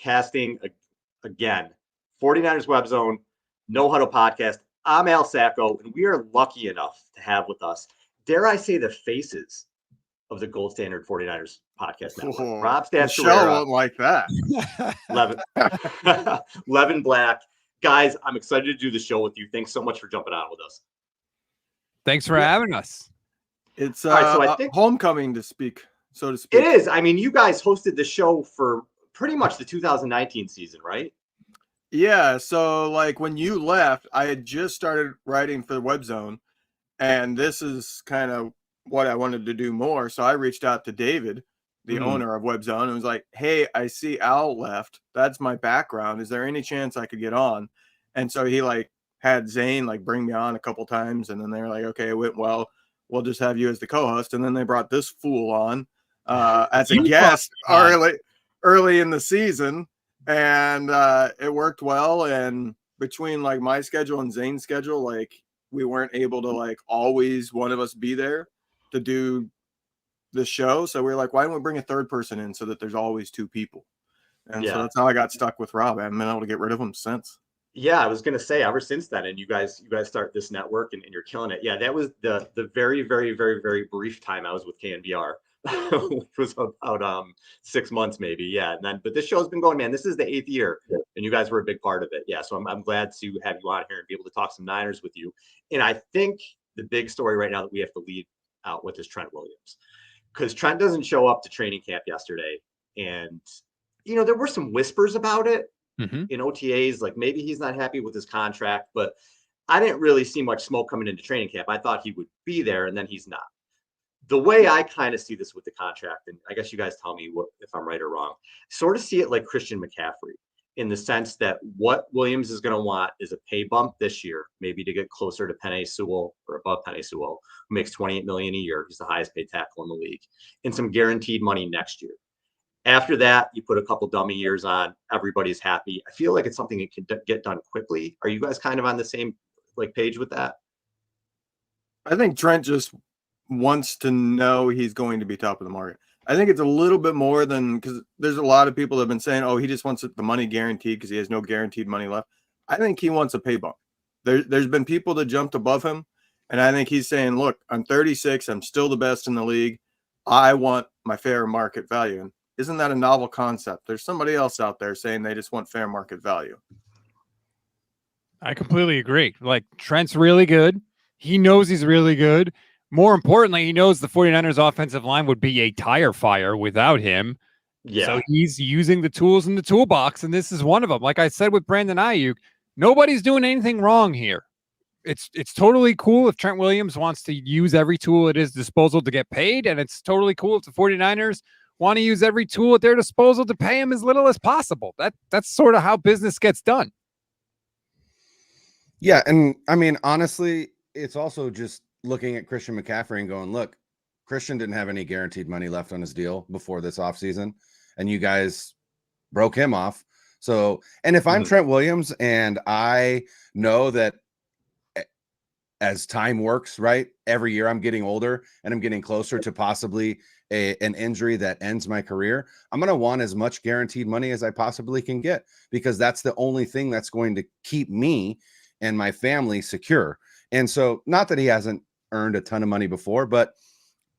casting again. 49ers Web Zone, No Huddle Podcast. I'm Al Sacco, and we are lucky enough to have with us, dare I say, the faces of the Gold Standard 49ers podcast network. Rob Michelle won't like that. Levin Black. Guys, I'm excited to do the show with you. Thanks so much for jumping on with us. Thanks for having us. It's right, so I think homecoming to speak, so to speak. It is. I mean, you guys hosted the show for pretty much the 2019 season, right? Yeah. So like when you left, I had just started writing for the Web Zone, and this is kind of what I wanted to do more. So I reached out to David, the owner of Web Zone, and was like, hey, I see Al left. That's my background. Is there any chance I could get on? And so he like had Zane like bring me on a couple times, and then they were like, okay, it went well. We'll just have you as the co-host. And then they brought this fool on as a guest early in the season, and it worked well. And between like my schedule and Zane's schedule, like we weren't able to like always one of us be there to do the show. So we were like, why don't we bring a third person in so that there's always two people? And so that's how I got stuck with Rob. I haven't been able to get rid of him since. Yeah, I was going to say ever since then, and you guys start this network and you're killing it. Yeah, that was the very, very, very, very brief time I was with KNBR, which was about 6 months maybe. Yeah, and then but this show's been going, man. This is the 8th year, and you guys were a big part of it. Yeah, so I'm glad to have you on here and be able to talk some Niners with you. And I think the big story right now that we have to lead out with is Trent Williams, because Trent doesn't show up to training camp yesterday, and you know there were some whispers about it. In OTAs, like maybe he's not happy with his contract, but I didn't really see much smoke coming into training camp. I thought he would be there, and then he's not. The way I kind of see this with the contract, and I guess you guys tell me if I'm right or wrong, sort of see it like Christian McCaffrey in the sense that what Williams is going to want is a pay bump this year, maybe to get closer to Penei Sewell or above Penei Sewell, who makes $28 million a year. He's the highest paid tackle in the league, and some guaranteed money next year. After that, you put a couple dummy years on, everybody's happy. I feel like it's something that can get done quickly. Are you guys kind of on the same like page with that? I think Trent just wants to know he's going to be top of the market. I think it's a little bit more than, because there's a lot of people that have been saying, oh, he just wants the money guaranteed because he has no guaranteed money left. I think he wants a pay bump. There's been people that jumped above him, and I think he's saying, look, I'm 36. I'm still the best in the league. I want my fair market value. And isn't that a novel concept? There's somebody else out there saying they just want fair market value. I completely agree. Like, Trent's really good. He knows he's really good. More importantly, he knows the 49ers offensive line would be a tire fire without him. Yeah. So he's using the tools in the toolbox, and this is one of them. Like I said with Brandon Aiyuk, nobody's doing anything wrong here. It's totally cool if Trent Williams wants to use every tool at his disposal to get paid, and it's totally cool if the 49ers want to use every tool at their disposal to pay him as little as possible. That's sort of how business gets done. Yeah, and I mean, honestly, it's also just looking at Christian McCaffrey and going, look, Christian didn't have any guaranteed money left on his deal before this offseason, and you guys broke him off. So, and if I'm Trent Williams and I know that as time works, right, every year I'm getting older and I'm getting closer to possibly an injury that ends my career, I'm going to want as much guaranteed money as I possibly can get, because that's the only thing that's going to keep me and my family secure. And so, not that he hasn't earned a ton of money before, but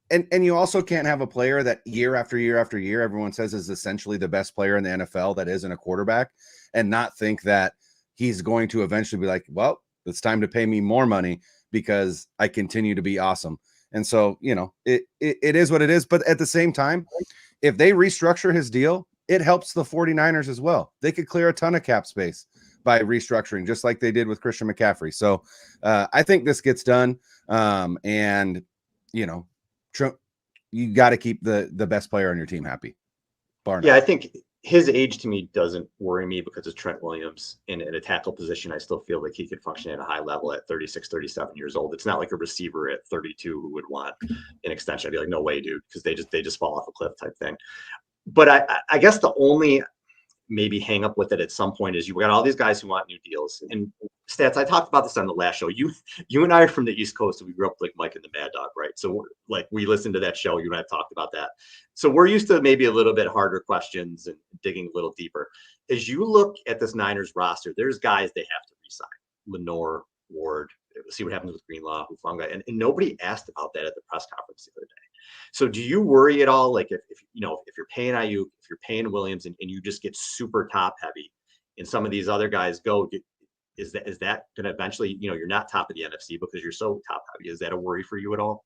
and you also can't have a player that year after year after year everyone says is essentially the best player in the NFL that isn't a quarterback, and not think that he's going to eventually be like, well, it's time to pay me more money because I continue to be awesome. And so, you know, it is what it is. But at the same time, if they restructure his deal, it helps the 49ers as well. They could clear a ton of cap space by restructuring, just like they did with Christian McCaffrey. So I think this gets done. And, you know, you got to keep the best player on your team happy. Yeah, I think his age to me doesn't worry me because of Trent Williams in a tackle position. I still feel like he could function at a high level at 36, 37 years old. It's not like a receiver at 32 who would want an extension. I'd be like, no way, dude, because they just fall off a cliff type thing. But I guess the only maybe hang up with it at some point is you got all these guys who want new deals. And Stats, I talked about this on the last show. You and I are from the East Coast, and we grew up like Mike and the Mad Dog, right? So like we listened to that show. You and I have talked about that. So we're used to maybe a little bit harder questions and digging a little deeper. As you look at this Niners roster, there's guys they have to re-sign. Lenore, Ward, see what happens with Greenlaw, Hufanga, and nobody asked about that at the press conference the other day. So do you worry at all, like if you're paying Aiyuk, if you're paying Williams, and you just get super top heavy, and some of these other guys go, is that going to eventually, you're not top of the NFC because you're so top heavy? Is that a worry for you at all?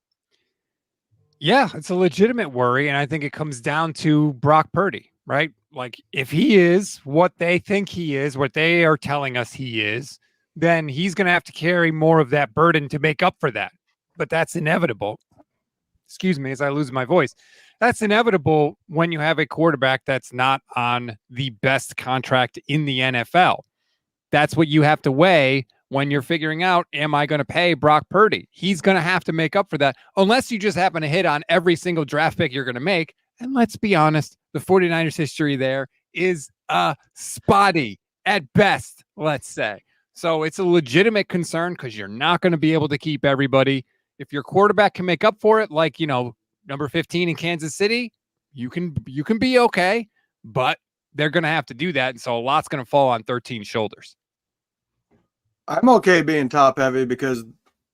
Yeah, it's a legitimate worry, and I think it comes down to Brock Purdy, right? Like if he is what they think he is, what they are telling us he is, then he's going to have to carry more of that burden to make up for that. But that's inevitable. Excuse me as I lose my voice. That's inevitable when you have a quarterback that's not on the best contract in the NFL. That's what you have to weigh when you're figuring out, am I going to pay Brock Purdy? He's going to have to make up for that, unless you just happen to hit on every single draft pick you're going to make. And let's be honest, the 49ers history there is spotty at best, let's say. So it's a legitimate concern because you're not going to be able to keep everybody. If your quarterback can make up for it, like, number 15 in Kansas City, you can be okay, but they're going to have to do that. And so a lot's going to fall on 13 shoulders. I'm okay being top heavy because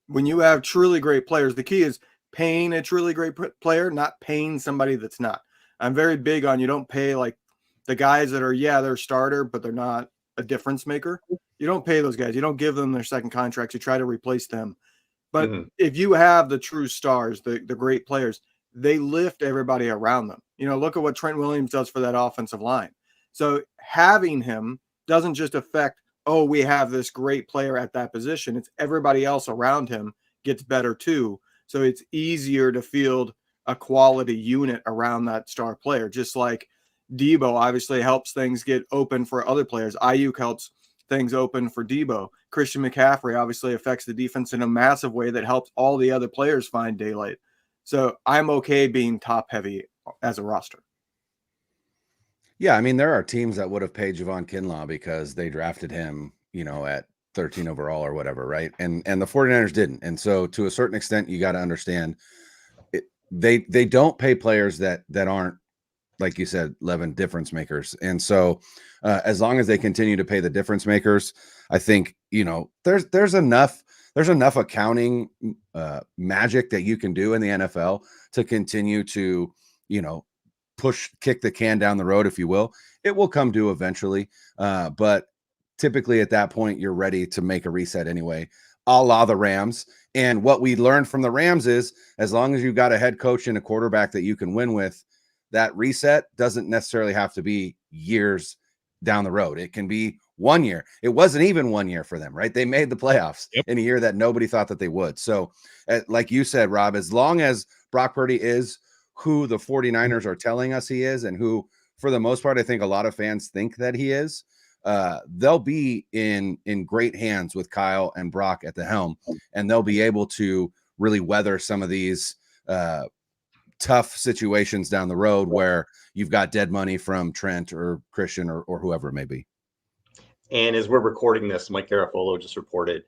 when you have truly great players, the key is paying a truly great player, not paying somebody that's not. I'm very big on you don't pay like the guys that are, they're a starter, but they're not a difference maker. You don't pay those guys. You don't give them their second contracts. You try to replace them. But if you have the true stars, the great players, they lift everybody around them. Look at what Trent Williams does for that offensive line. So having him doesn't just affect, we have this great player at that position. It's everybody else around him gets better too. So it's easier to field a quality unit around that star player. Just like Debo obviously helps things get open for other players. Aiyuk helps things open for Debo. Christian McCaffrey obviously affects the defense in a massive way that helps all the other players find daylight. So I'm okay being top heavy as a roster. Yeah, I mean, there are teams that would have paid Javon Kinlaw because they drafted him, at 13 overall or whatever, right? And the 49ers didn't. And so to a certain extent, you got to understand they don't pay players that aren't, like you said, Levin, difference makers. And so as long as they continue to pay the difference makers, I think, there's enough accounting magic that you can do in the NFL to continue to, kick the can down the road, if you will. It will come due eventually. But typically at that point, you're ready to make a reset anyway, a la the Rams. And what we learned from the Rams is as long as you've got a head coach and a quarterback that you can win with, that reset doesn't necessarily have to be years down the road. It can be 1 year. It wasn't even 1 year for them, right? They made the playoffs in a year that nobody thought that they would. So like you said, Rob, as long as Brock Purdy is who the 49ers are telling us he is, and who, for the most part, I think a lot of fans think that he is, they'll be in great hands with Kyle and Brock at the helm, and they'll be able to really weather some of these tough situations down the road where you've got dead money from Trent or Christian or whoever it may be. And as we're recording this, Mike Garafolo just reported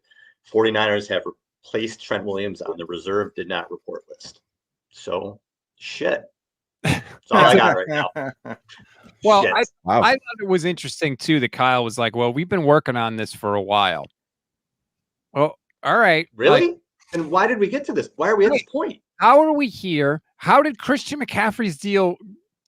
49ers have replaced Trent Williams on the reserve did not report list. So shit. That's all I got right now. Well, I thought it was interesting too that Kyle was like, well, we've been working on this for a while. Well, all right. Really? And why did we get to this? Why are we at this point? How are we here? How did Christian McCaffrey's deal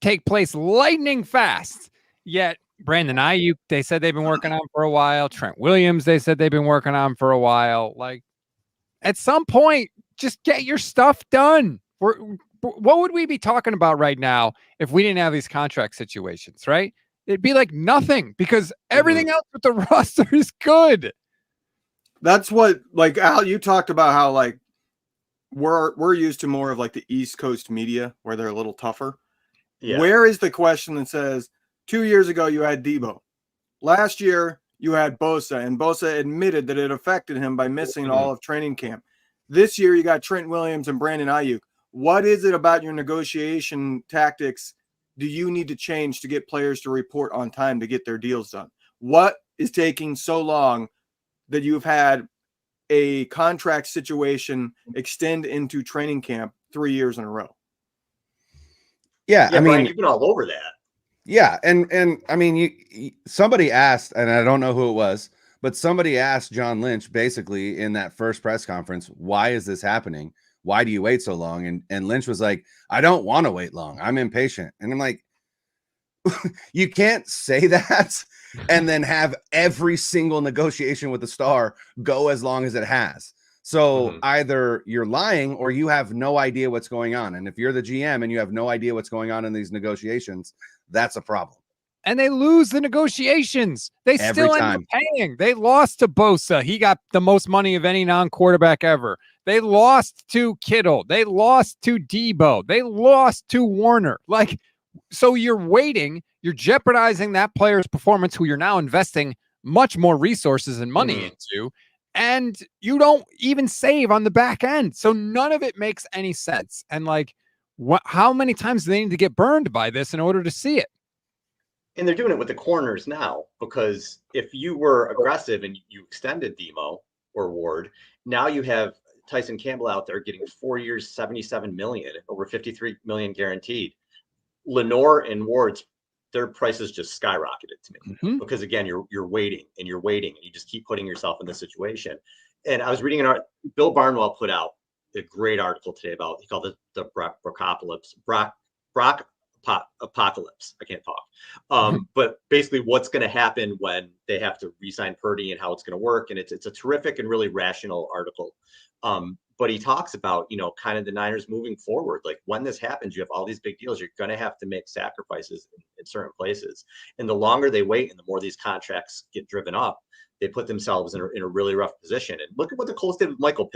take place lightning fast? Yet Brandon Aiyuk, they said they've been working on for a while. Trent Williams, they said they've been working on for a while. Like, at some point, just get your stuff done. What would we be talking about right now if we didn't have these contract situations, right? It'd be like nothing because everything else with the roster is good. That's what, like, Al, you talked about how, like, we're used to more of like the East Coast media where they're a little tougher. Yeah. Where is the question that says 2 years ago you had Debo, last year you had Bosa, and Bosa admitted that it affected him by missing all of training camp. This year you got Trent Williams and Brandon Aiyuk. What is it about your negotiation tactics do you need to change to get players to report on time to get their deals done? What is taking so long that you've had a contract situation extend into training camp 3 years in a row? Yeah, Yeah, I Brian, mean, you've been all over that. yeah, and I mean, somebody asked, and I don't know who it was, but somebody asked John Lynch basically in that first press conference, why is this happening? Why do you wait so long? And Lynch was like, I don't want to wait long. I'm impatient. And I'm like, you can't say that and then have every single negotiation with the star go as long as it has. So either you're lying or you have no idea what's going on. And if you're the GM and you have no idea what's going on in these negotiations, that's a problem. And they lose the negotiations. They still end up paying. They lost to Bosa. He got the most money of any non-quarterback ever. They lost to Kittle. They lost to Debo. They lost to Warner. Like, so you're waiting. You're jeopardizing that player's performance, who you're now investing much more resources and money into. And you don't even save on the back end. So none of it makes any sense. And like, how many times do they need to get burned by this in order to see it? And they're doing it with the corners now, because if you were aggressive and you extended Demo or Ward, now you have Tyson Campbell out there getting 4 years, $77 million, over $53 million guaranteed. Lenore and Ward's, their prices just skyrocketed to me because again, you're waiting and you're waiting and you just keep putting yourself in this situation. And I was reading Bill Barnwell put out a great article today about, he called it the Brockopolis, apocalypse. I can't talk. But basically what's going to happen when they have to re-sign Purdy and how it's going to work. And it's a terrific and really rational article. But he talks about, kind of the Niners moving forward. Like when this happens, you have all these big deals. You're going to have to make sacrifices in certain places. And the longer they wait and the more these contracts get driven up, they put themselves in a really rough position. And look at what the Colts did with Michael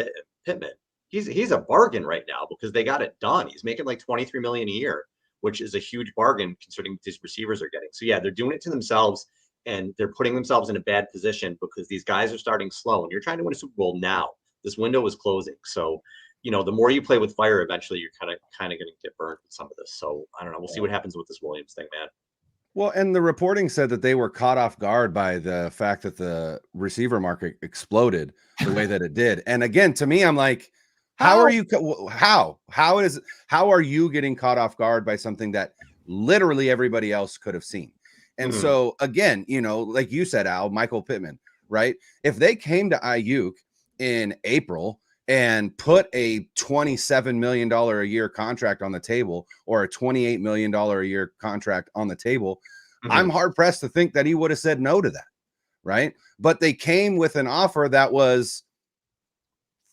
Pittman. He's a bargain right now because they got it done. He's making like $23 million a year, which is a huge bargain considering these receivers are getting. So yeah, they're doing it to themselves and they're putting themselves in a bad position because these guys are starting slow and you're trying to win a Super Bowl now. This window is closing. So, the more you play with fire, eventually you're kind of going to get burned with some of this. So I don't know. We'll see what happens with this Williams thing, man. Well, and the reporting said that they were caught off guard by the fact that the receiver market exploded the way that it did. And again, to me, I'm like, how are you getting caught off guard by something that literally everybody else could have seen? And so again, like you said, Al, Michael Pittman, right? If they came to Aiyuk in April and put a $27 million a year contract on the table or a $28 million a year contract on the table, I'm hard pressed to think that he would have said no to that. Right. But they came with an offer that was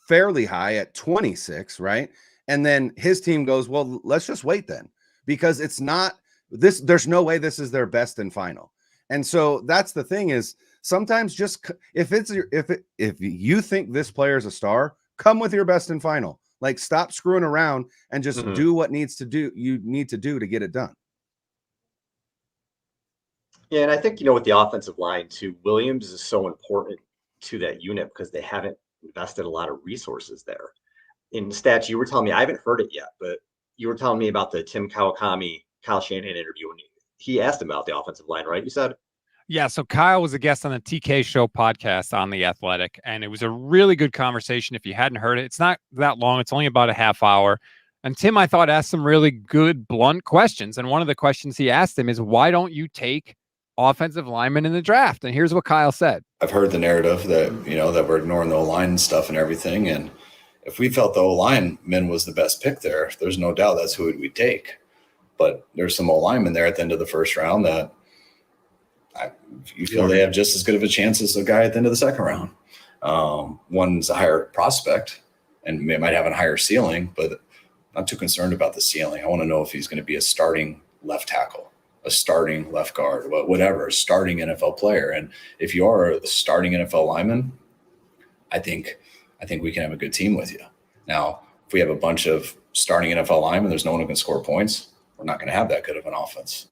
fairly high at 26. Right. And then his team goes, well, let's just wait then, because it's not this. There's no way this is their best and final. And so that's the thing is, sometimes just if you think this player is a star, come with your best and final. Like, stop screwing around and just do what you need to do to get it done. Yeah, and I think with the offensive line too, Williams is so important to that unit because they haven't invested a lot of resources there. In stats, you were telling me, I haven't heard it yet, but you were telling me about the Tim Kawakami, Kyle Shanahan interview, and he asked him about the offensive line, right? You said. Yeah, so Kyle was a guest on the TK Show podcast on The Athletic, and it was a really good conversation. If you hadn't heard it, it's not that long. It's only about a half hour. And Tim, I thought, asked some really good, blunt questions. And one of the questions he asked him is, why don't you take offensive linemen in the draft? And here's what Kyle said. I've heard the narrative that, that we're ignoring the O-line and stuff and everything. And if we felt the O-lineman was the best pick there's no doubt that's who we'd take. But there's some O-linemen there at the end of the first round that you feel they have just as good of a chance as the guy at the end of the second round. One's a higher prospect and might have a higher ceiling, but I'm not too concerned about the ceiling. I want to know if he's going to be a starting left tackle, a starting left guard, whatever, a starting NFL player. And if you are a starting NFL lineman, I think we can have a good team with you. Now, if we have a bunch of starting NFL linemen, there's no one who can score points, we're not going to have that good of an offense.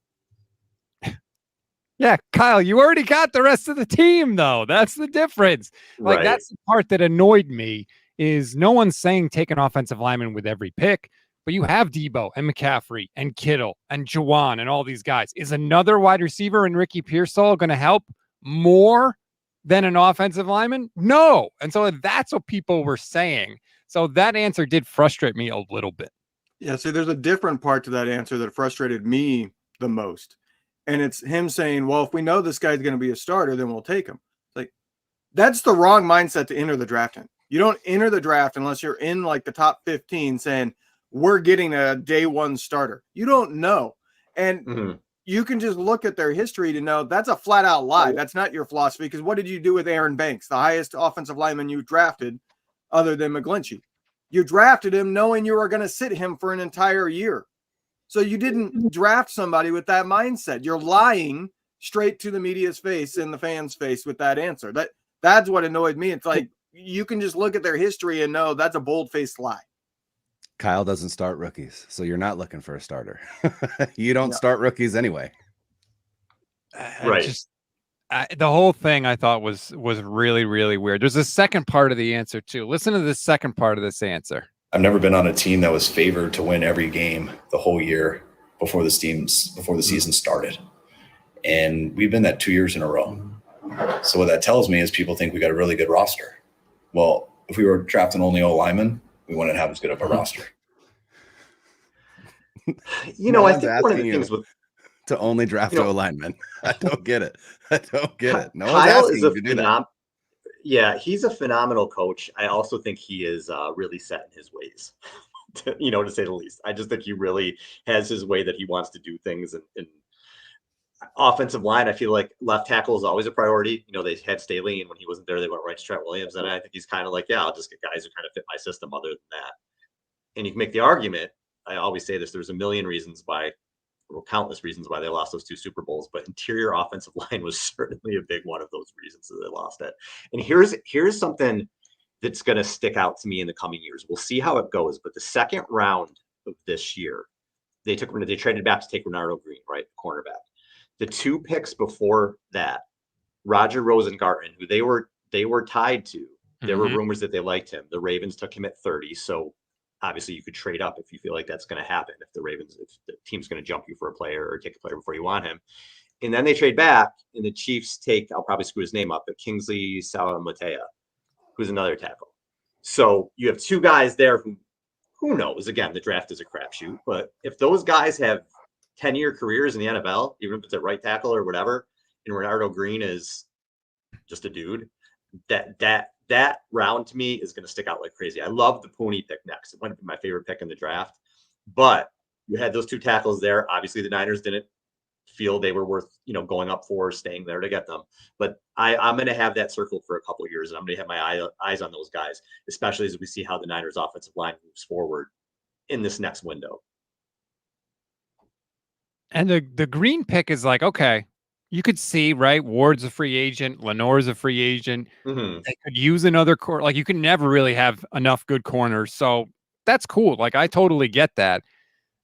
Yeah, Kyle, you already got the rest of the team, though. That's the difference. Like, that's the part that annoyed me, is no one's saying take an offensive lineman with every pick. But you have Debo and McCaffrey and Kittle and Juwan and all these guys. Is another wide receiver in Ricky Pearsall going to help more than an offensive lineman? No. And so that's what people were saying. So that answer did frustrate me a little bit. Yeah, see, there's a different part to that answer that frustrated me the most. And it's him saying, well, if we know this guy's going to be a starter, then we'll take him. Like, that's the wrong mindset to enter the draft in. You don't enter the draft unless you're in like the top 15 saying, we're getting a day one starter. You don't know. And you can just look at their history to know that's a flat out lie. That's not your philosophy. Because what did you do with Aaron Banks, the highest offensive lineman you drafted other than McGlinchey? You drafted him knowing you were going to sit him for an entire year. So you didn't draft somebody with that mindset. You're lying straight to the media's face and the fans' face with that answer. That's what annoyed me. It's like you can just look at their history and know that's a bold-faced lie. Kyle doesn't start rookies, so you're not looking for a starter. You don't start rookies anyway. Right. The whole thing I thought was really, really weird. There's a second part of the answer too. Listen to the second part of this answer. I've never been on a team that was favored to win every game the whole year before the season started. And we've been that 2 years in a row. So what that tells me is people think we got a really good roster. Well, if we were drafting only O linemen, we wouldn't have as good of a roster. You know, I think one of the things with to only draft O linemen. I don't get it. No one's Kyle asking is you to do that. Yeah, he's a phenomenal coach. I also think he is really set in his ways, to say the least. I just think he really has his way that he wants to do things. And offensive line, I feel like left tackle is always a priority. They had Staley, and when he wasn't there, they went right to Trent Williams. And I think he's kind of like, yeah, I'll just get guys who kind of fit my system other than that. And you can make the argument. I always say this, there's a million reasons why, or countless reasons why they lost those 2 Super Bowls, but interior offensive line was certainly a big one of those reasons that they lost it. And here's something that's going to stick out to me in the coming years. We'll see how it goes, but the second round of this year, they traded back to take Renardo Green, right, cornerback. The 2 picks before that, Roger Rosengarten, who they were tied to. There were rumors that they liked him. The Ravens took him at 30, so obviously you could trade up if you feel like that's going to happen. If the team's going to jump you for a player or take a player before you want him. And then they trade back and the Chiefs take, I'll probably screw his name up, but Kingsley Salamatea, who's another tackle. So you have 2 guys there who knows, again, the draft is a crapshoot, but if those guys have 10-year careers in the NFL, even if it's at right tackle or whatever, and Renardo Green is just a dude, that round to me is going to stick out like crazy. I love the Pooney pick next. It might be my favorite pick in the draft, but you had those 2 tackles there. Obviously the Niners didn't feel they were worth, going up for, staying there to get them. But I'm going to have that circled for a couple of years, and I'm going to have my eyes on those guys, especially as we see how the Niners offensive line moves forward in this next window. And the Green pick is like, okay, you could see, right? Ward's a free agent. Lenore's a free agent. Mm-hmm. They could use another corner. Like, you can never really have enough good corners. So that's cool. Like, I totally get that.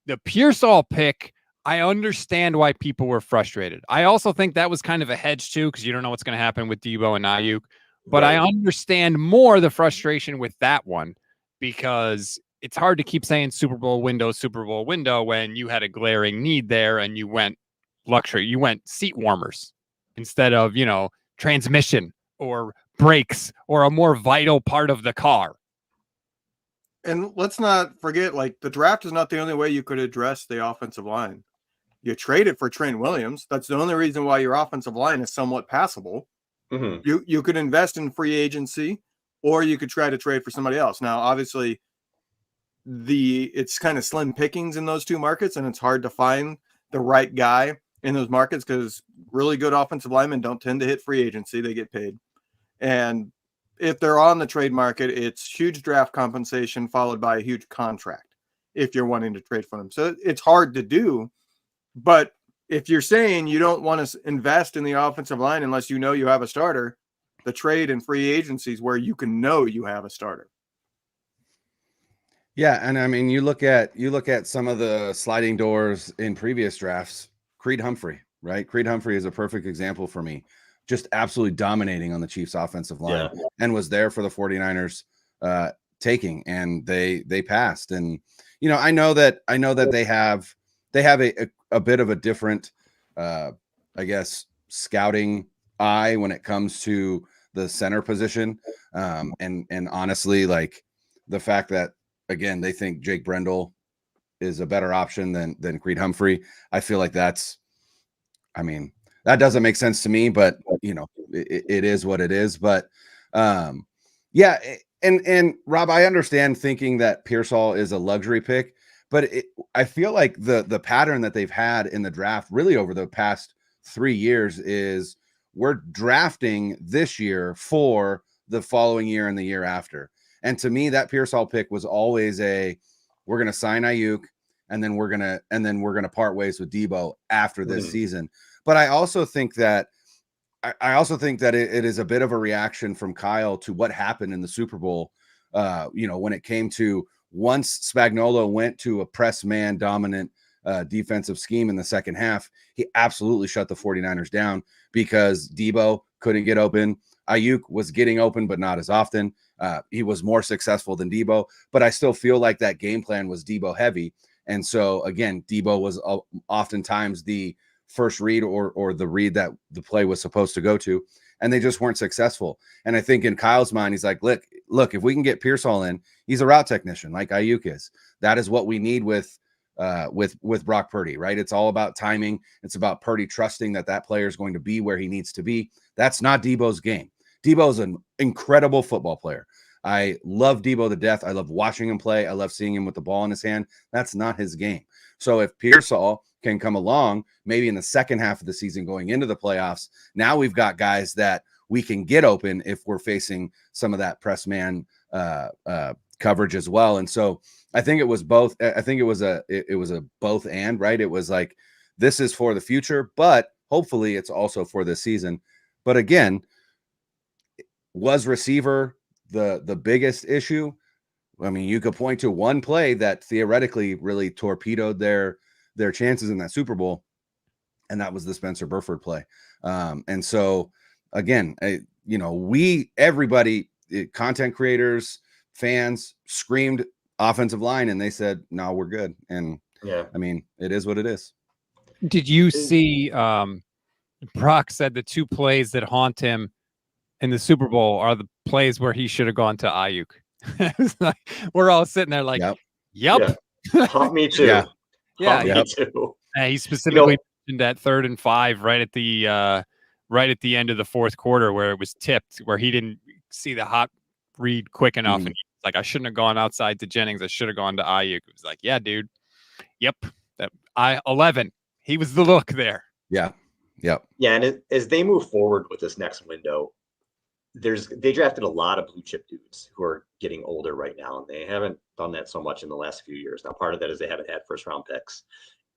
The Pearsall pick, I understand why people were frustrated. I also think that was kind of a hedge too, because you don't know what's going to happen with Debo and Aiyuk. But right. I understand more the frustration with that one, because it's hard to keep saying Super Bowl window when you had a glaring need there and you went luxury. You went seat warmers instead of, transmission or brakes or a more vital part of the car. And let's not forget, like, the draft is not the only way you could address the offensive line. You traded for Trent Williams. That's the only reason why your offensive line is somewhat passable. Mm-hmm. You could invest in free agency, or you could try to trade for somebody else. Now, obviously, it's kind of slim pickings in those 2 markets, and it's hard to find the right guy in those markets because really good offensive linemen don't tend to hit free agency. They get paid. And if they're on the trade market, it's huge draft compensation followed by a huge contract if you're wanting to trade for them. So it's hard to do. But if you're saying you don't want to invest in the offensive line unless you know you have a starter, the trade and free agencies where you can know you have a starter. Yeah, and I mean, you look at some of the sliding doors in previous drafts. Creed Humphrey, right? Creed Humphrey is a perfect example for me. Just absolutely dominating on the Chiefs offensive line, and was there for the 49ers taking, and they passed. And you know, I know that they have a bit of a different, I guess, scouting eye when it comes to the center position. And honestly, like the fact that, again, they think Jake Brendel is a better option than Creed Humphrey. I feel like that doesn't make sense to me, but you know, it is what it is. But yeah. And Rob, I understand thinking that Pearsall is a luxury pick, but I feel like the pattern that they've had in the draft really over the past 3 years is we're drafting this year for the following year and the year after. And to me, that Pearsall pick was always we're going to sign Aiyuk and then we're going to part ways with Debo after this season. But I also think that it is a bit of a reaction from Kyle to what happened in the Super Bowl. You know, when it came to once Spagnuolo went to a press man dominant defensive scheme in the second half, he absolutely shut the 49ers down because Debo couldn't get open. Aiyuk was getting open, but not as often. He was more successful than Debo, but I still feel like that game plan was Debo heavy. And so again, Debo was oftentimes the first read or the read that the play was supposed to go to, and they just weren't successful. And I think in Kyle's mind, he's like, look, if we can get Pearsall in, he's a route technician like Aiyuk is. That is what we need with Brock Purdy, right? It's all about timing. It's about Purdy trusting that player is going to be where he needs to be. That's not Debo's game. Debo's an incredible football player. I love Debo to death. I love watching him play. I love seeing him with the ball in his hand. That's not his game. So if Pearsall can come along, maybe in the second half of the season going into the playoffs, now we've got guys that we can get open if we're facing some of that press man coverage as well. And so I think it was both. I think it was a both and, right? It was like, this is for the future, but hopefully it's also for this season. But again, was receiver the biggest issue? I mean, you could point to one play that theoretically really torpedoed their chances in that Super Bowl, and that was the Spencer Burford play. And so again, you know, everybody, content creators, fans screamed offensive line, and they said, no, we're good. And yeah, I mean, it is what it is. Did you see Brock said the two plays that haunt him in the Super Bowl are the plays where he should have gone to Aiyuk? It's like, we're all sitting there like, yep. Yeah. Haunt me too. Yeah. Me too. He specifically mentioned that 3rd and 5 right at the end of the fourth quarter where it was tipped, where he didn't see the hot read quick enough. And he's like, I shouldn't have gone outside to Jennings. I should have gone to Aiyuk. It was like, yeah, dude. Yep. That 11. He was the look there. Yeah. Yep. Yeah. And as they move forward with this next window, they drafted a lot of blue chip dudes who are getting older right now, and they haven't done that so much in the last few years. Now, part of that is they haven't had first round picks,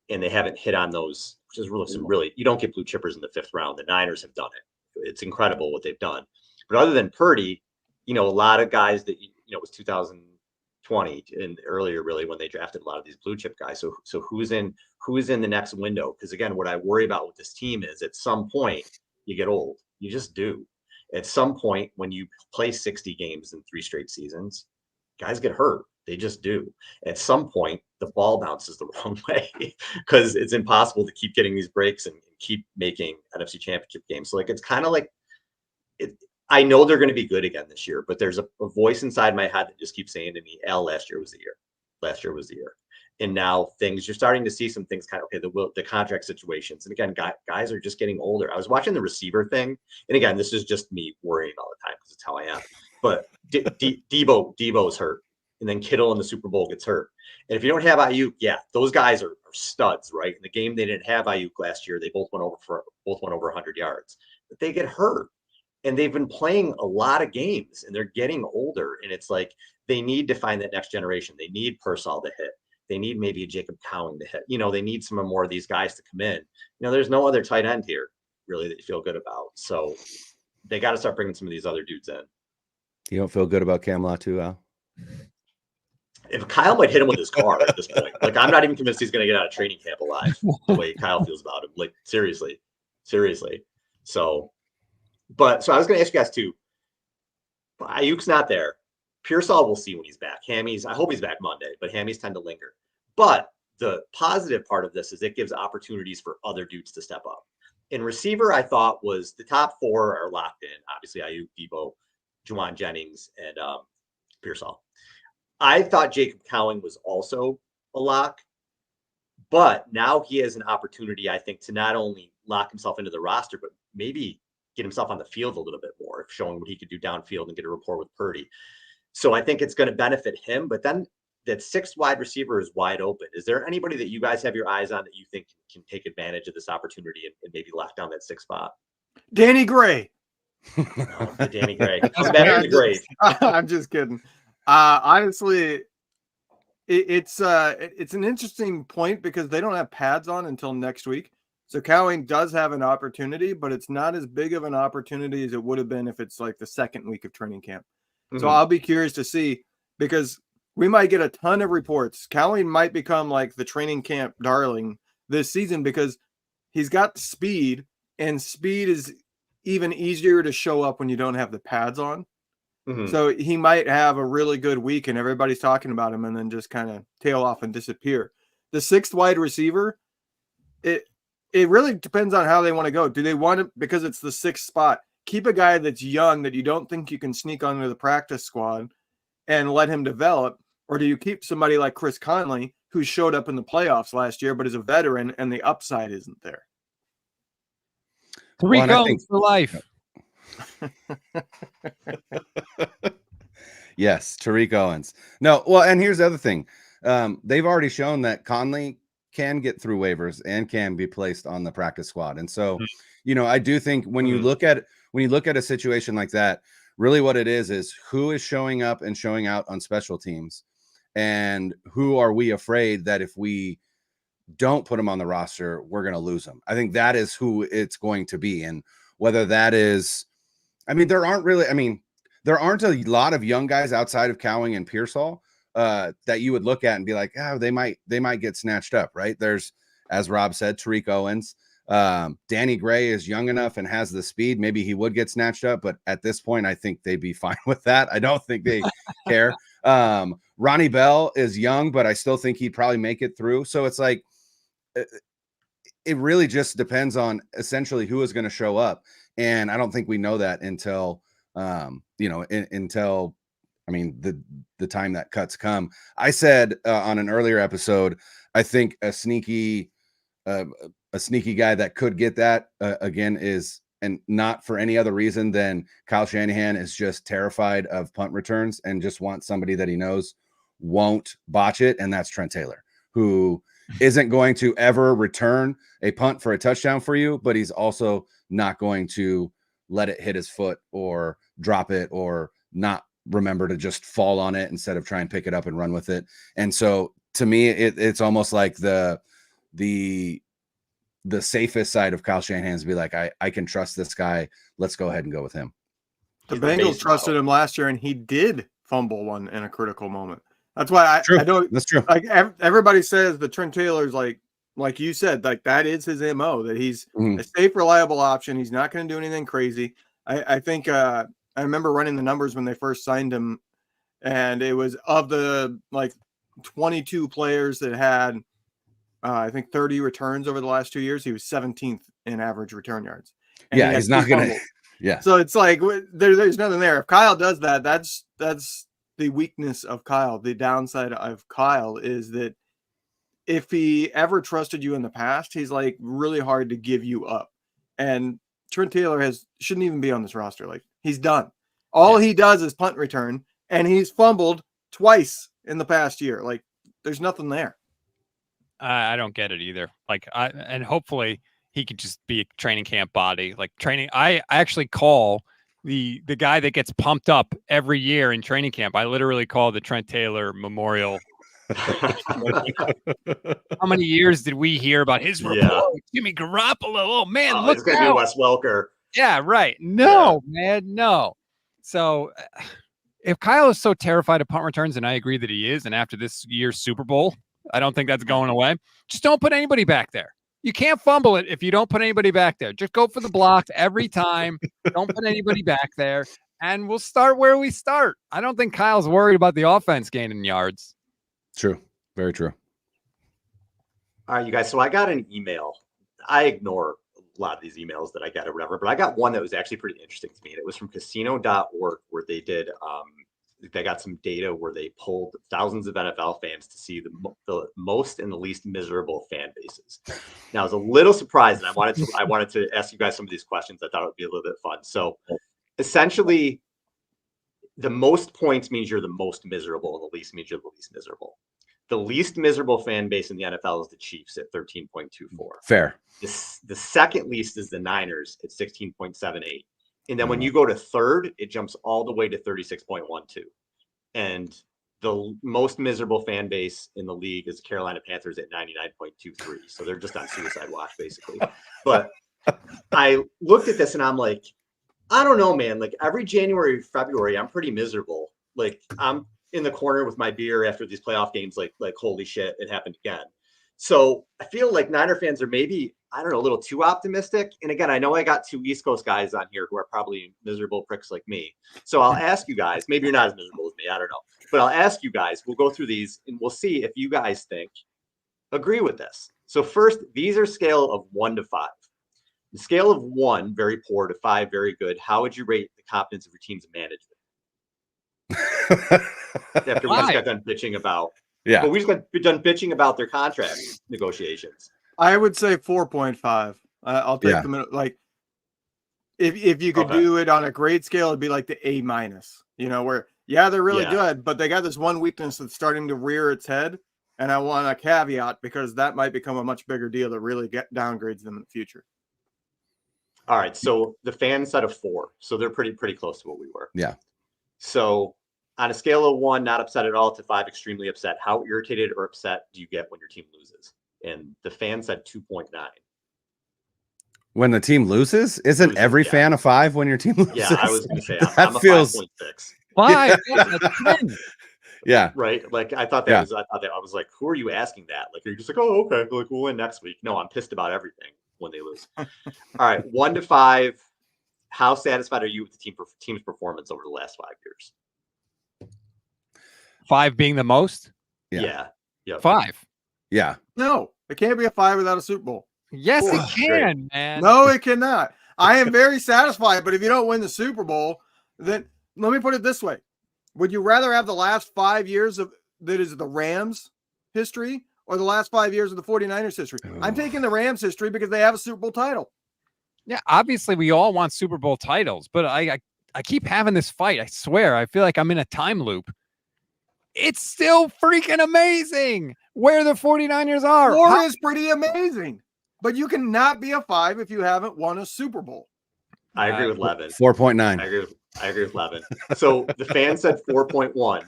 and they haven't hit on those, which is really, you don't get blue chippers in the 5th round. The Niners have done it. It's incredible what they've done. But other than Purdy, you know, a lot of guys that, you know, it was 2020 and earlier, really, when they drafted a lot of these blue chip guys. So who's in the next window? Because again, what I worry about with this team is at some point you get old. You just do. At some point, when you play 60 games in 3 straight seasons, guys get hurt. They just do. At some point, the ball bounces the wrong way because it's impossible to keep getting these breaks and keep making NFC Championship games. So, like, it's kind of like I know they're going to be good again this year, but there's a voice inside my head that just keeps saying to me, last year was the year. Last year was the year. And now you're starting to see some things kind of, okay, the contract situations. And again, guys are just getting older. I was watching the receiver thing. And again, this is just me worrying all the time because it's how I am. But Debo's hurt. And then Kittle in the Super Bowl gets hurt. And if you don't have Aiyuk, yeah, those guys are studs, right? In the game, they didn't have Aiyuk last year. They both went over 100 yards. But they get hurt. And they've been playing a lot of games, and they're getting older. And it's like they need to find that next generation. They need Pearsall to hit. They need maybe a Jacob Cowing to hit. You know, they need some more of these guys to come in. You know, there's no other tight end here, really, that you feel good about. So they got to start bringing some of these other dudes in. You don't feel good about Cam Latu, Al? If Kyle might hit him with his car at this point. Like, I'm not even convinced he's going to get out of training camp alive the way Kyle feels about him. Like, seriously. So I was going to ask you guys too. Aiyuk's not there. Pearsall we'll see when he's back. I hope he's back Monday, but hammies tend to linger. But the positive part of this is it gives opportunities for other dudes to step up. In receiver, I thought was the top 4 are locked in. Obviously, Aiyuk, Debo, Juwan Jennings, and Pearsall. I thought Jacob Cowing was also a lock, but now he has an opportunity, I think, to not only lock himself into the roster, but maybe get himself on the field a little bit more, showing what he could do downfield and get a rapport with Purdy. So I think it's going to benefit him. But then that 6th wide receiver is wide open. Is there anybody that you guys have your eyes on that you think can take advantage of this opportunity and maybe lock down that 6th spot? Danny Gray. Danny Gray. Come back from the grave. I'm just kidding. Honestly, it's an interesting point because they don't have pads on until next week. So Cowing does have an opportunity, but it's not as big of an opportunity as it would have been if it's like the 2nd week of training camp. Mm-hmm. So I'll be curious to see, because we might get a ton of reports. Cowing might become like the training camp darling this season because he's got speed, and speed is even easier to show up when you don't have the pads on. Mm-hmm. So he might have a really good week and everybody's talking about him and then just kind of tail off and disappear. The 6th wide receiver, it really depends on how they want to go. Do they want to, because it's the 6th spot, keep a guy that's young that you don't think you can sneak onto the practice squad and let him develop? Or do you keep somebody like Chris Conley, who showed up in the playoffs last year, but is a veteran and the upside isn't there? Tariq Owens for life. Yes, Tariq Owens. No, well, and here's the other thing. They've already shown that Conley can get through waivers and can be placed on the practice squad. And so, I do think when you look at a situation like that, really what it is who is showing up and showing out on special teams, and who are we afraid that if we don't put them on the roster, we're going to lose them. I think that is who it's going to be. And whether that is, there aren't a lot of young guys outside of Cowing and Pearsall that you would look at and be like, they might get snatched up, right? There's, as Rob said, Tariq Owens. Danny Gray is young enough and has the speed. Maybe he would get snatched up, but at this point, I think they'd be fine with that. I don't think they care. Ronnie Bell is young, but I still think he'd probably make it through. So it's like, it really just depends on essentially who is going to show up. And I don't think we know that until, until the time that cuts come. I said on an earlier episode, I think a sneaky guy that could get that again is, and not for any other reason than Kyle Shanahan is just terrified of punt returns and just wants somebody that he knows won't botch it. And that's Trent Taylor, who isn't going to ever return a punt for a touchdown for you, but he's also not going to let it hit his foot or drop it or not remember to just fall on it instead of try and pick it up and run with it. And so to me, it's almost like the safest side of Kyle Shanahan's be like, I can trust this guy. Let's go ahead and go with him. The Bengals trusted him last year, and he did fumble one in a critical moment. That's why I don't. That's true. Like everybody says, the Trent Taylor's like you said, like that is his MO. That he's a safe, reliable option. He's not going to do anything crazy. I think I remember running the numbers when they first signed him, and it was of the 22 players that had. I think 30 returns over the last 2 years. He was 17th in average return yards. And he's not going to. Yeah. So it's like there's nothing there. If Kyle does that, that's the weakness of Kyle. The downside of Kyle is that if he ever trusted you in the past, he's like really hard to give you up. And Trent Taylor shouldn't even be on this roster. Like he's done. All he does is punt return, and he's fumbled twice in the past year. Like there's nothing there. I don't get it either. And hopefully he could just be a training camp body. I actually call the guy that gets pumped up every year in training camp. I literally call the Trent Taylor Memorial. How many years did we hear about his report? Jimmy Garoppolo. Oh man, look at be Wes Welker. Yeah, right. No, man, no. So if Kyle is so terrified of punt returns, and I agree that he is, and after this year's Super Bowl, I don't think that's going away. Just don't put anybody back there. You can't fumble it if you don't put anybody back there. Just go for the blocks every time. Don't put anybody back there. and we'll start where we start. I don't think Kyle's worried about the offense gaining yards. True. Very true. All right, you guys. So I got an email. I ignore a lot of these emails that I get or whatever, but I got one that was actually pretty interesting to me. And it was from casino.org, where they did, they got some data where they pulled thousands of NFL fans to see the most and the least miserable fan bases. Now, I was a little surprised, and I wanted to ask you guys some of these questions. I thought it would be a little bit fun. So essentially, the most points means you're the most miserable, and the least means you're the least miserable. The least miserable fan base in the NFL is the Chiefs at 13.24. Fair. The second least is the Niners at 16.78. And then when you go to third, it jumps all the way to 36.12. And the most miserable fan base in the league is the Carolina Panthers at 99.23. So they're just on suicide watch, basically. But I looked at this and I'm like, I don't know, man. Like every January, February, I'm pretty miserable. Like I'm in the corner with my beer after these playoff games, like holy shit, it happened again. So I feel like Niner fans are maybe, I don't know, a little too optimistic. And again, I know I got two East Coast guys on here who are probably miserable pricks like me. So I'll ask you guys, maybe you're not as miserable as me, I don't know. But I'll ask you guys, we'll go through these and we'll see if you guys agree with this. So first, these are scale of 1 to 5. The scale of 1, very poor, to 5, very good. How would you rate the competence of your team's management? After we just got done bitching about, but we just got done bitching about their contract negotiations. I would say 4.5. I'll take the minute. Like, if you could do it on a grade scale, it'd be like the A-. You know, where they're really good, but they got this one weakness that's starting to rear its head, and I want a caveat because that might become a much bigger deal that really downgrades them in the future. All right, so the fans said a 4, so they're pretty close to what we were. Yeah. So on a scale of 1, not upset at all, to 5, extremely upset, how irritated or upset do you get when your team loses? And the fan said 2.9. When the team loses? Isn't every fan a 5 when your team loses? Yeah, I was going to say I'm a 5.6. 5. Yeah. Yeah. Right. Like I thought that I was like, who are you asking that? Like, you're just like, oh, okay. Like we'll win next week. No, I'm pissed about everything when they lose. All right. 1 to 5. How satisfied are you with the team's performance over the last 5 years? 5 being the most? Yeah. 5. Yeah. No, it can't be a 5 without a Super Bowl. Yes, it can, man. No, it cannot. I am very satisfied, but if you don't win the Super Bowl, then let me put it this way. Would you rather have the last 5 years of that is the Rams history or the last 5 years of the 49ers history? I'm taking the Rams history because they have a Super Bowl title. Yeah, obviously we all want Super Bowl titles, but I keep having this fight. I swear, I feel like I'm in a time loop. It's still freaking amazing where the 49ers are. 4 is pretty amazing, but you cannot be a 5 if you haven't won a Super Bowl. I agree with Levin. 4.9. I agree with Levin. So the fan said 4.1.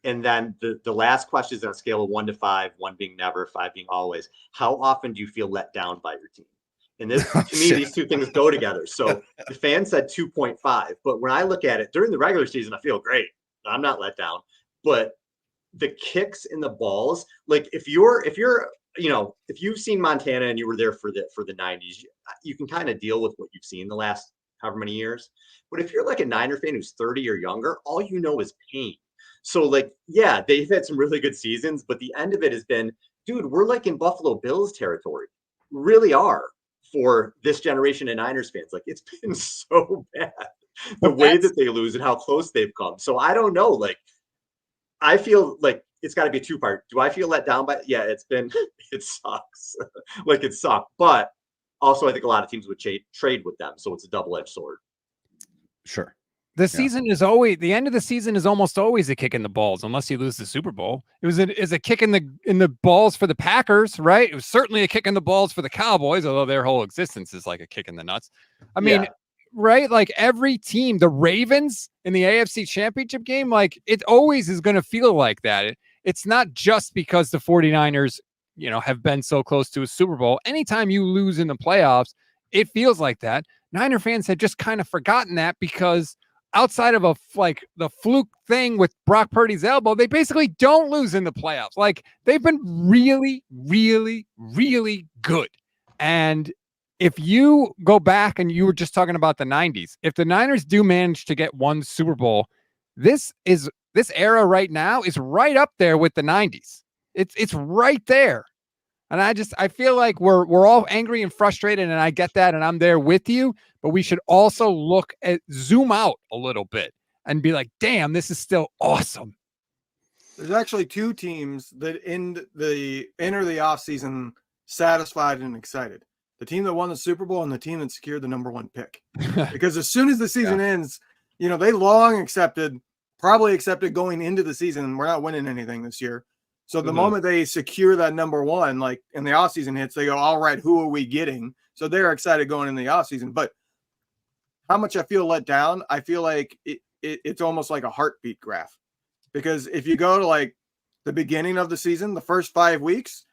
And then the last question is on a scale of 1 to 5, 1 being never, 5 being always. How often do you feel let down by your team? And this, to me, these two things go together. So the fan said 2.5. But when I look at it during the regular season, I feel great. I'm not let down. But the kicks in the balls, like if you've seen Montana and you were there for the 90s, you can kind of deal with what you've seen the last however many years. But if you're like a Niner fan who's 30 or younger, all you know is pain. So like, yeah, they've had some really good seasons, but the end of it has been, dude, we're like in Buffalo Bills territory. We really are for this generation of Niners fans. Like it's been so bad the way that they lose and how close they've come. So I don't know. Like, I feel like it's got to be a 2-part. Do I feel let down by? Yeah, it sucks. Like it sucked. But also, I think a lot of teams would trade with them. So it's a double-edged sword. Sure. The season is always, the end of the season is almost always a kick in the balls, unless you lose the Super Bowl. It was a kick in the balls for the Packers, right? It was certainly a kick in the balls for the Cowboys, although their whole existence is like a kick in the nuts. I mean, right? Like every team, the Ravens in the AFC Championship game, like it always is going to feel like that. It's not just because the 49ers, have been so close to a Super Bowl. Anytime you lose in the playoffs, it feels like that. Niner fans had just kind of forgotten that because outside of the fluke thing with Brock Purdy's elbow, they basically don't lose in the playoffs. Like they've been really, really, really good. And if you go back and you were just talking about the 90s, if the Niners do manage to get one Super Bowl, this era right now is right up there with the 90s. It's right there. And I feel like we're all angry and frustrated, and I get that, and I'm there with you, but we should also zoom out a little bit and be like, damn, this is still awesome. There's actually two teams that enter the offseason satisfied and excited. The team that won the Super Bowl and the team that secured the number 1 pick. Because as soon as the season ends, they probably accepted going into the season, we're not winning anything this year. So the moment they secure that number 1, like in the offseason hits, they go, all right, who are we getting? So they're excited going in the offseason. But how much I feel let down, I feel like it's almost like a heartbeat graph. Because if you go to like the beginning of the season, the first 5 weeks,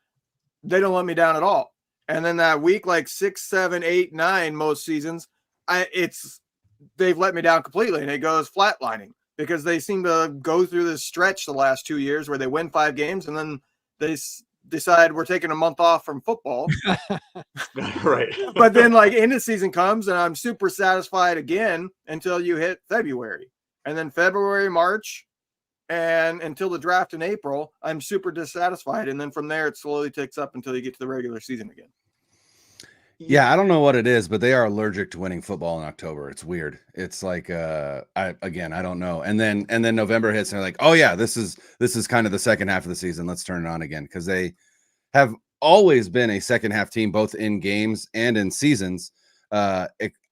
they don't let me down at all. And then that week, like 6, 7, 8, 9, most seasons, they've let me down completely, and it goes flatlining because they seem to go through this stretch the last 2 years where they win 5 games and then they decide we're taking a month off from football. Right. But then like end of season comes and I'm super satisfied again until you hit February, and then February, March, and until the draft in April, I'm super dissatisfied. And then from there, it slowly ticks up until you get to the regular season again. Yeah, I don't know what it is, but they are allergic to winning football in October. It's weird. It's like I don't know. And then November hits and they're like, oh yeah, this is kind of the second half of the season. Let's turn it on again, because they have always been a second half team, both in games and in seasons.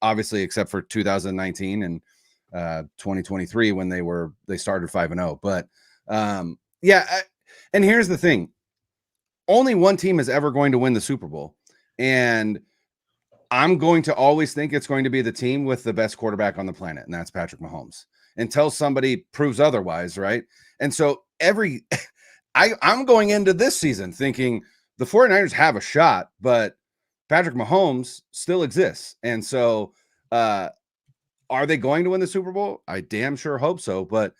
Obviously, except for 2019 and 2023 when they started 5-0. But and here's the thing: only one team is ever going to win the Super Bowl, and I'm going to always think it's going to be the team with the best quarterback on the planet, and that's Patrick Mahomes, until somebody proves otherwise, right? And so I'm going into this season thinking the 49ers have a shot, but Patrick Mahomes still exists. And so are they going to win the Super Bowl? I damn sure hope so, but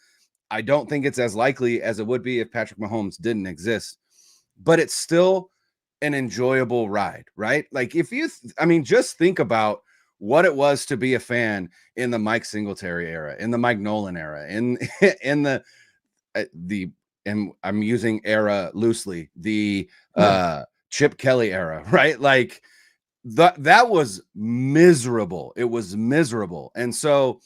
I don't think it's as likely as it would be if Patrick Mahomes didn't exist. But it's still an enjoyable ride, right? Like just think about what it was to be a fan in the Mike Singletary era, in the Mike Nolan era, in and I'm using era loosely, the Chip Kelly era, right? Like that was miserable. It was miserable. And so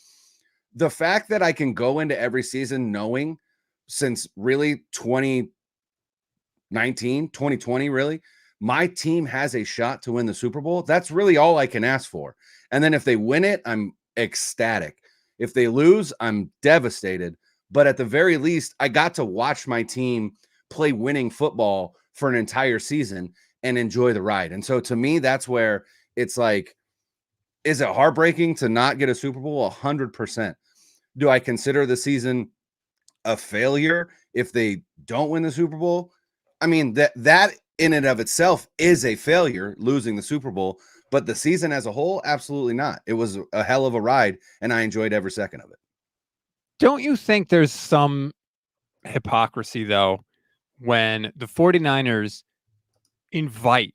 the fact that I can go into every season knowing, since really 2020, really, my team has a shot to win the Super Bowl, that's really all I can ask for. And then if they win it, I'm ecstatic. If they lose, I'm devastated. But at the very least, I got to watch my team play winning football for an entire season and enjoy the ride. And so to me, that's where it's like, is it heartbreaking to not get a Super Bowl? 100%. Do I consider the season a failure if they don't win the Super Bowl? I mean, that in and of itself is a failure, losing the Super Bowl, but the season as a whole, absolutely not. It was a hell of a ride, and I enjoyed every second of it. Don't you think there's some hypocrisy, though, when the 49ers invite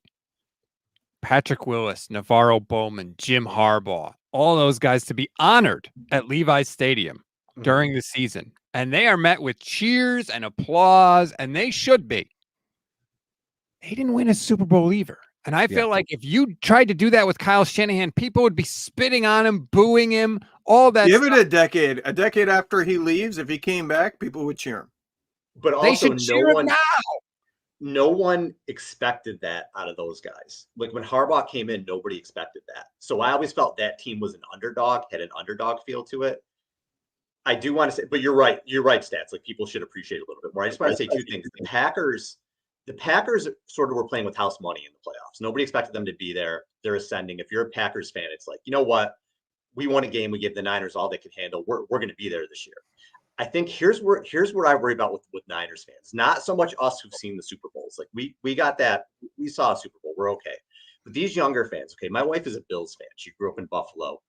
Patrick Willis, Navarro Bowman, Jim Harbaugh, all those guys to be honored at Levi's Stadium during the season, and they are met with cheers and applause, and they should be. They didn't win a Super Bowl either. And I feel like if you tried to do that with Kyle Shanahan, people would be spitting on him, booing him, all that. Give it a decade. A decade after he leaves, if he came back, people would cheer him. But also, no one expected that out of those guys. Like when Harbaugh came in, nobody expected that. So I always felt that team was an underdog, had an underdog feel to it. I do want to say, but you're right, Stats. Like people should appreciate it a little bit more. I just want to say two things. The Packers sort of were playing with house money in the playoffs. Nobody expected them to be there. They're ascending. If you're a Packers fan, it's like, you know what? We won a game. We gave the Niners all they could handle. We're going to be there this year. I think here's what I worry about with Niners fans. Not so much us who've seen the Super Bowls. Like we got that. We saw a Super Bowl. We're okay. But these younger fans, okay, my wife is a Bills fan. She grew up in Buffalo.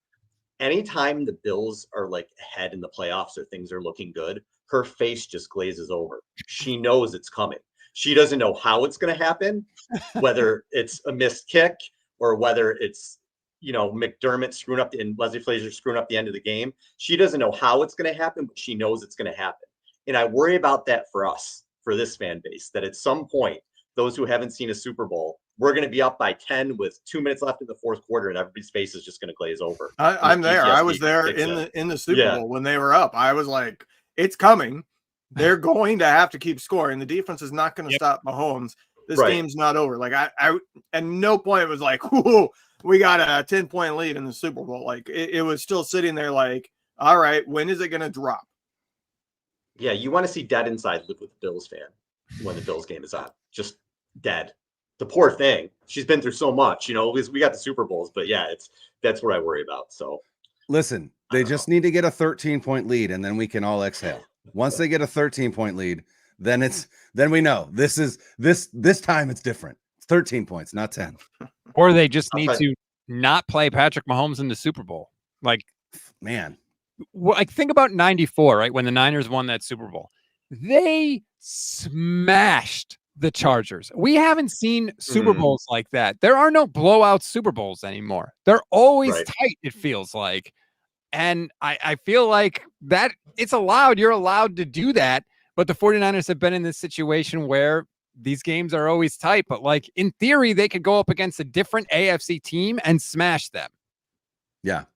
Anytime the Bills are like ahead in the playoffs or things are looking good, her face just glazes over. She knows it's coming. She doesn't know how it's going to happen, whether it's a missed kick or whether it's, McDermott screwing up and Leslie Frazier screwing up the end of the game. She doesn't know how it's going to happen, but she knows it's going to happen. And I worry about that for us, for this fan base, that at some point, those who haven't seen a Super Bowl, we're going to be up by 10 with 2 minutes left in the fourth quarter, and everybody's face is just going to glaze over. I'm there. I was there in the Super Bowl when they were up. I was like, it's coming. They're going to have to keep scoring. The defense is not going to stop Mahomes. This game's not over. Like I at no point it was like, whoa, we got a 10-point lead in the Super Bowl. Like it was still sitting there like, all right, when is it going to drop? Yeah, you want to see dead inside live with the Bills fan when the Bills game is on. Just dead. The poor thing. She's been through so much, we got the Super Bowls, but yeah, that's what I worry about. So listen, they just need to get a 13-point lead and then we can all exhale. Once they get a 13-point lead, then we know this time it's different. It's 13 points, not 10. Or they just need to not play Patrick Mahomes in the Super Bowl. Like, man, like think about 94, right? When the Niners won that Super Bowl, they smashed the Chargers. We haven't seen Super Bowls like that. There are no blowout Super Bowls anymore. They're always tight, it feels like. And I feel like that it's allowed. You're allowed to do that. But the 49ers have been in this situation where these games are always tight. But like in theory, they could go up against a different AFC team and smash them. Yeah.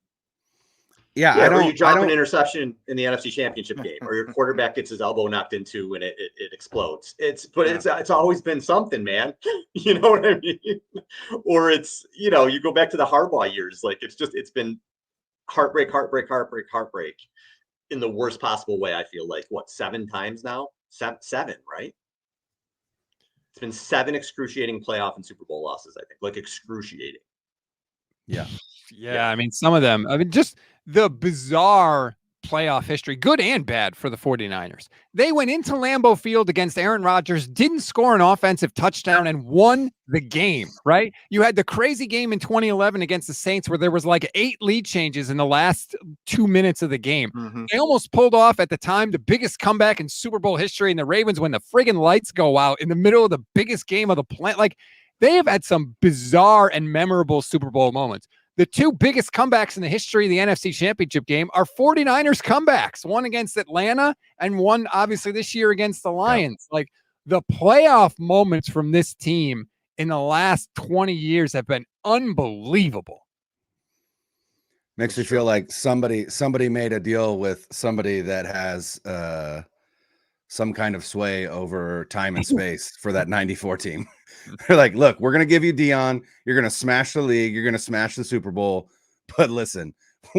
Or you drop an interception in the NFC Championship game, or your quarterback gets his elbow knocked into and it explodes. It's always been something, man. You know what I mean? Or it's, you go back to the Harbaugh years. Like it's been heartbreak in the worst possible way. I feel like 7 times now? Seven, right? It's been 7 excruciating playoff and Super Bowl losses, I think. Like excruciating. Yeah. I mean, some of them, just the bizarre playoff history, good and bad for the 49ers. They went into Lambeau Field against Aaron Rodgers, didn't score an offensive touchdown, and won the game, right? You had the crazy game in 2011 against the Saints where there was like 8 lead changes in the last 2 minutes of the game. Mm-hmm. They almost pulled off at the time the biggest comeback in Super Bowl history, and the Ravens when the friggin' lights go out in the middle of the biggest game of the planet. Like, they have had some bizarre and memorable Super Bowl moments. The 2 biggest comebacks in the history of the NFC Championship game are 49ers comebacks, one against Atlanta and one obviously this year against the Lions. Yeah. Like the playoff moments from this team in the last 20 years have been unbelievable. Makes me feel like somebody made a deal with somebody that has some kind of sway over time and space for that 94 team. They're like, look, we're going to give you Dion. You're going to smash the league. You're going to smash the Super Bowl. But listen,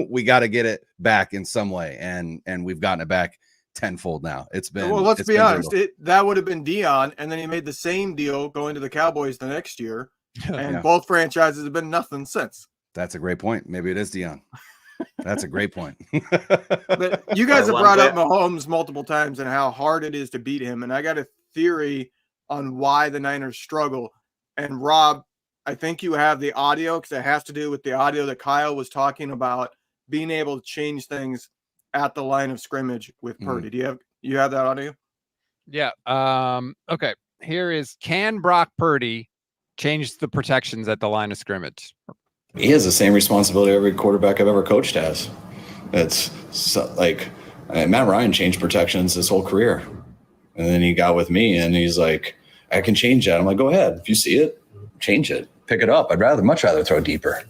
we got to get it back in some way. And we've gotten it back tenfold now. It's been, well, let's be honest. That would have been Dion. And then he made the same deal going to the Cowboys the next year. And both franchises have been nothing since. That's a great point. Maybe it is Dion. That's a great point. But you guys have brought up Mahomes multiple times and how hard it is to beat him. And I got a theory on why the Niners struggle. And Rob, I think you have the audio because it has to do with the audio that Kyle was talking about being able to change things at the line of scrimmage with Purdy. Do you have that audio? Yeah. Okay. Here is, can Brock Purdy change the protections at the line of scrimmage? He has the same responsibility every quarterback I've ever coached has. It's like Matt Ryan changed protections his whole career. And then he got with me and he's like, I can change that. I'm like, go ahead. If you see it, change it, pick it up. Much rather throw deeper.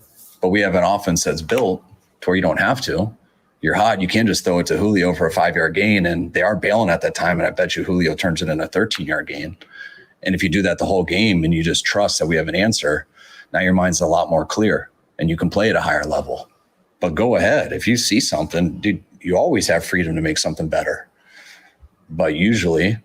But we have an offense that's built to where you don't have to. You're hot. You can't just throw it to Julio for a 5-yard gain. And they are bailing at that time. And I bet you Julio turns it into a 13-yard gain. And if you do that the whole game and you just trust that we have an answer, now your mind's a lot more clear and you can play at a higher level. But go ahead. If you see something, dude, you always have freedom to make something better. But usually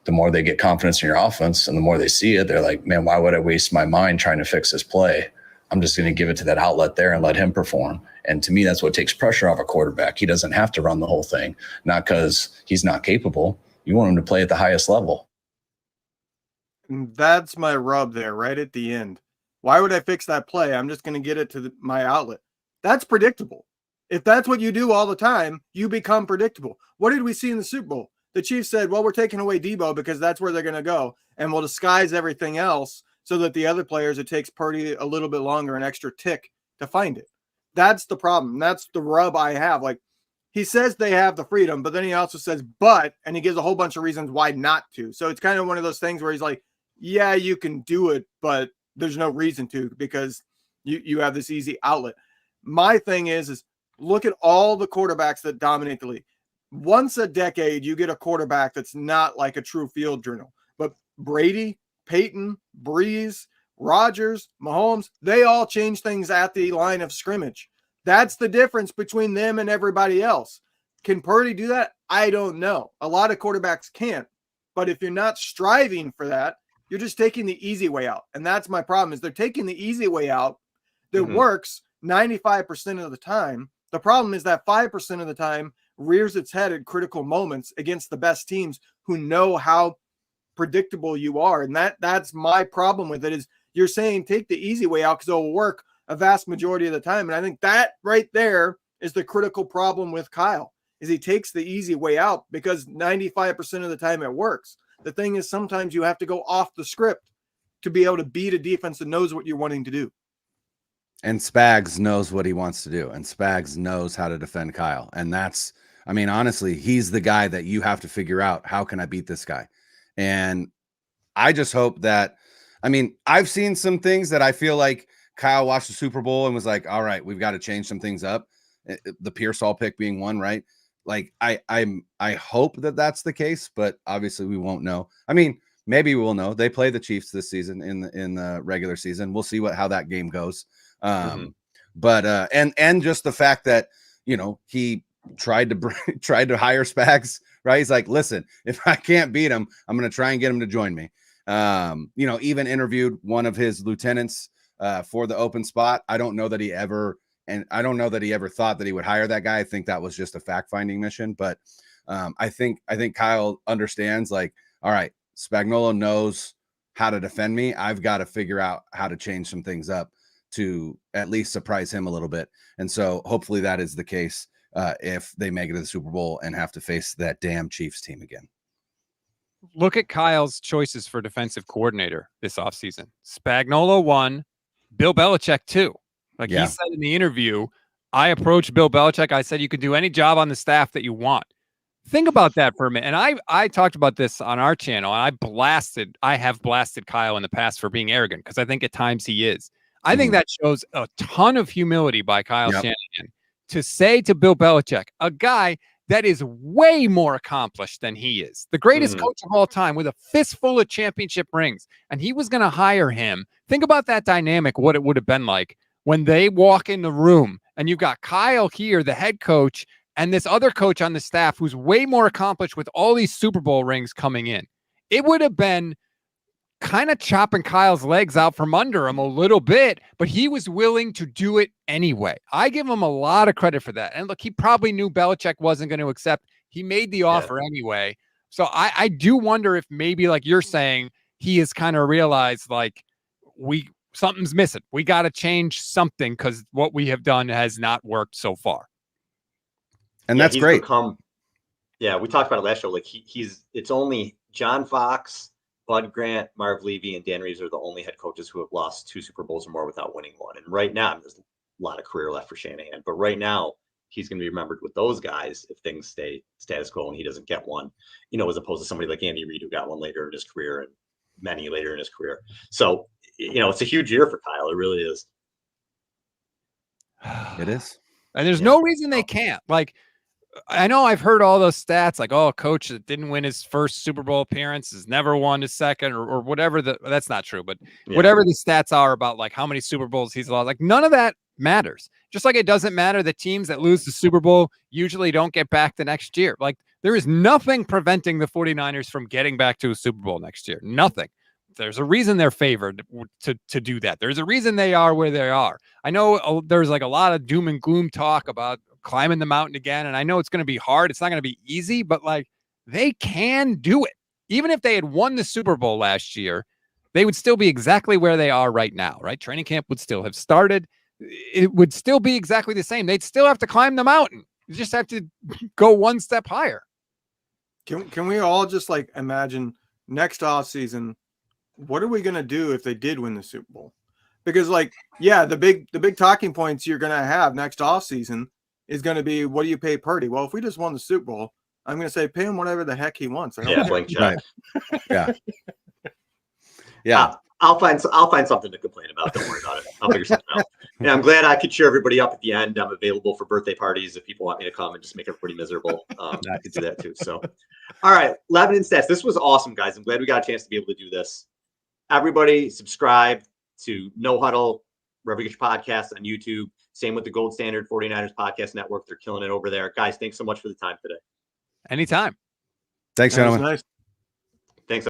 the more they get confidence in your offense and the more they see it, they're like, man, why would I waste my mind trying to fix this play? I'm just going to give it to that outlet there and let him perform. And to me, that's what takes pressure off a quarterback. He doesn't have to run the whole thing, not because he's not capable. You want him to play at the highest level. And that's my rub there right at the end. Why would I fix that play? I'm just going to get it to my outlet. That's predictable. If that's what you do all the time, you become predictable. What did we see in the Super Bowl? The Chiefs said, well, we're taking away Debo because that's where they're going to go. And we'll disguise everything else so that the other players, it takes Purdy a little bit longer, an extra tick to find it. That's the problem. That's the rub I have. Like, he says they have the freedom, but then he also says, and he gives a whole bunch of reasons why not to. So it's kind of one of those things where he's like, yeah, you can do it, but there's no reason to, because you have this easy outlet. My thing is look at all the quarterbacks that dominate the league. Once a decade, you get a quarterback that's not like a true field journal. But Brady, Peyton, Breeze, Rodgers, Mahomes, they all change things at the line of scrimmage. That's the difference between them and everybody else. Can Purdy do that? I don't know. A lot of quarterbacks can't. But if you're not striving for that, you're just taking the easy way out. And that's my problem, is they're taking the easy way out that works 95% of the time. The problem is that 5% of the time rears its head at critical moments against the best teams who know how predictable you are. And that's my problem with it, is you're saying take the easy way out because it'll work a vast majority of the time. And I think that right there is the critical problem with Kyle, is he takes the easy way out because 95% of the time it works. The thing is, sometimes you have to go off the script to be able to beat a defense that knows what you're wanting to do. And Spags knows what he wants to do, and Spags knows how to defend Kyle. And that's, I mean, honestly, he's the guy that you have to figure out, how can I beat this guy? And I just hope that, I mean, I've seen some things that I feel like Kyle watched the Super Bowl and was like, all right, we've got to change some things up. The Pearsall pick being one, right? Like, I hope that that's the case, but obviously we won't know. I mean, maybe we'll know. They play the Chiefs this season in the regular season. We'll see how that game goes. But and just the fact that, you know, he tried to hire Spags, right? He's like, listen, if I can't beat him, I'm going to try and get him to join me. You know, even interviewed one of his lieutenants for the open spot. I don't know that he ever thought that he would hire that guy. I think that was just a fact-finding mission. But I think Kyle understands, like, all right, Spagnuolo knows how to defend me. I've got to figure out how to change some things up to at least surprise him a little bit. And so hopefully that is the case if they make it to the Super Bowl and have to face that damn Chiefs team again. Look at Kyle's choices for defensive coordinator this offseason. Spagnuolo 1, Bill Belichick 2. Like he said in the interview, I approached Bill Belichick. I said, you can do any job on the staff that you want. Think about that for a minute. And I talked about this on our channel, and I have blasted Kyle in the past for being arrogant, because I think at times he is. I think that shows a ton of humility by Kyle Shanahan to say to Bill Belichick, a guy that is way more accomplished than he is, the greatest coach of all time with a fistful of championship rings, and he was going to hire him. Think about that dynamic, what it would have been like when they walk in the room and you've got Kyle here, the head coach, and this other coach on the staff who's way more accomplished with all these Super Bowl rings coming in. It would have been kind of chopping Kyle's legs out from under him a little bit, but he was willing to do it anyway. I give him a lot of credit for that. And look, he probably knew Belichick wasn't going to accept. He made the offer anyway. So I do wonder if maybe, like you're saying, he has kind of realized, like, something's missing. We got to change something because what we have done has not worked so far. And that's great. We talked about it last show. Like it's only John Fox, Bud Grant, Marv Levy, and Dan Reeves are the only head coaches who have lost 2 Super Bowls or more without winning one. And right now, there's a lot of career left for Shanahan. But right now, he's going to be remembered with those guys if things stay status quo and he doesn't get one, you know, as opposed to somebody like Andy Reid who got one later in his career and many later in his career. So, you know, it's a huge year for Kyle. It really is. It is. And there's no reason they can't. Like, I know I've heard all those stats, like, oh, a coach that didn't win his first Super Bowl appearance has never won his second, or whatever. That's not true, but whatever the stats are about, like, how many Super Bowls he's lost, like, none of that matters. Just like it doesn't matter that teams that lose the Super Bowl usually don't get back the next year. Like, there is nothing preventing the 49ers from getting back to a Super Bowl next year. Nothing. There's a reason they're favored to do that. There's a reason they are where they are. I know there's like a lot of doom and gloom talk about climbing the mountain again. And I know it's going to be hard. It's not going to be easy, but like they can do it. Even if they had won the Super Bowl last year, they would still be exactly where they are right now, right? Training camp would still have started. It would still be exactly the same. They'd still have to climb the mountain. You just have to go one step higher. Can we all just like imagine next off season, what are we going to do if they did win the Super Bowl? Because like, yeah, the big talking points you're going to have next offseason is going to be, what do you pay Purdy? Well, if we just won the Super Bowl, I'm going to say pay him whatever the heck he wants. I don't Yeah, care. blank check. Right. Yeah. I'll find something to complain about. Don't worry about it. I'll figure something out. And I'm glad I could cheer everybody up at the end. I'm available for birthday parties if people want me to come and just make everybody miserable. I could do that too. So, all right, Lebanon Stats. This was awesome, guys. I'm glad we got a chance to be able to do this. Everybody subscribe to No Huddle Revolution Podcast on YouTube. Same with the Gold Standard 49ers Podcast Network. They're killing it over there. Guys, thanks so much for the time today. Anytime. Thanks, That was gentlemen. nice.